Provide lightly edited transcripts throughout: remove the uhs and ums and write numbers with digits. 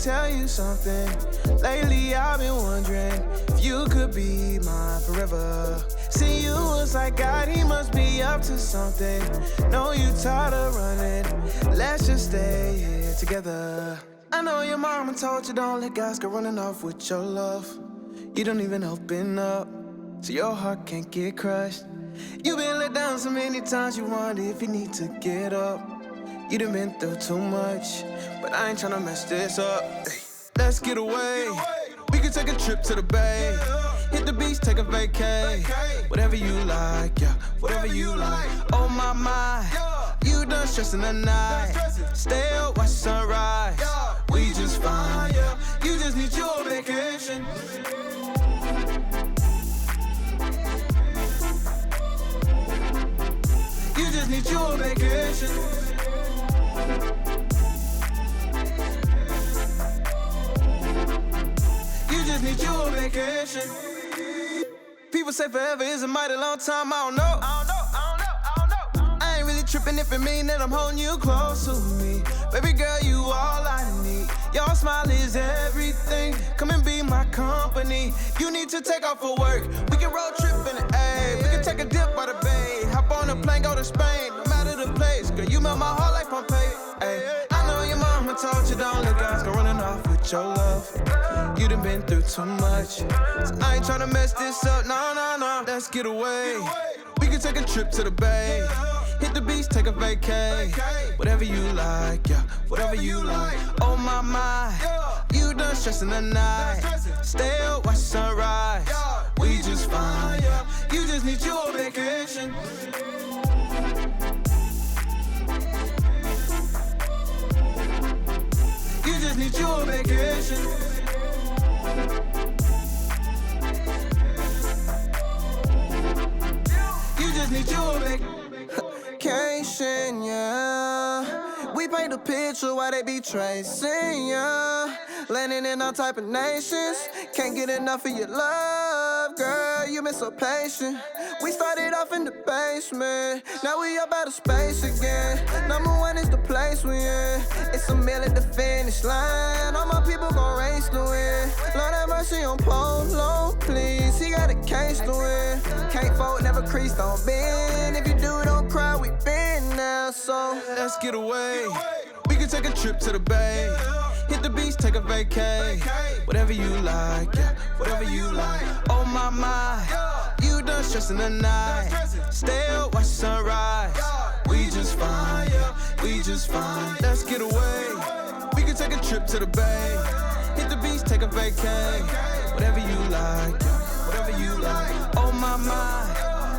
tell you something. Lately I've been wondering if you could be mine forever. See, you was like God, he must be up to something. Know you tired of running, let's just stay here together. I know your mama told you don't let guys go running off with your love. You don't even open up, so your heart can't get crushed. You've been let down so many times, you wonder if you need to get up. You done been through too much, but I ain't tryna mess this up. Hey, let's get away. We can take a trip to the bay. Hit the beach, take a vacay. Whatever you like, yeah, whatever you like. Oh my, you done stressing the night. Stay up, watch the sunrise. We just fine, yeah. You just need your vacation. You just need your vacation. You just need your vacation. People say forever is a mighty long time, I don't know. I ain't really tripping if it mean that I'm holding you close to me. Baby girl, you all I need. Your smile is everything. Come and be my company. You need to take off for work. We can road trip in the A. We can take a dip by the bay. Hop on a plane, go to Spain. No matter the place, girl, you melt my heart like Pompeii. Ay. I know your mama told you don't let guys go running off with your love. You done been through too much, so I ain't tryna mess this up. No, let's get away. We can take a trip to the bay. Hit the beach, take a vacay. Whatever you like, yeah, whatever you like. Oh my, you done stressing the night. Stay up, watch the sunrise. We just fine, yeah. You just need your vacation. You just need your vacation. You just need your vacation, yeah. We paint the picture while they be tracing, yeah. Landing in all type of nations. Can't get enough of your love, girl. You been so patient. We started off in the basement. Now we up out of space again. #1 is the place we in. It's a mill at the finish line. All my people gon' race to win. Lord have mercy on Polo, please. He got a case to win. Can't fold, never crease, don't bend. If you do, don't cry, we been now, so let's get away. We can take a trip to the bay. Hit the beach, take a vacay. Whatever you like, yeah, whatever you like. Oh my, you done stressing the night. Stay up, watch the sunrise. We just fine, yeah, we just fine. Let's get away. We can take a trip to the bay. Hit the beach, take a vacay. Whatever you like, yeah, whatever you like. Oh my,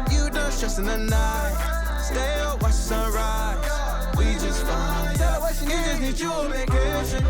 you done stressing the night. Stay up, watch the sunrise. We just fine, yeah. You just need your vacation.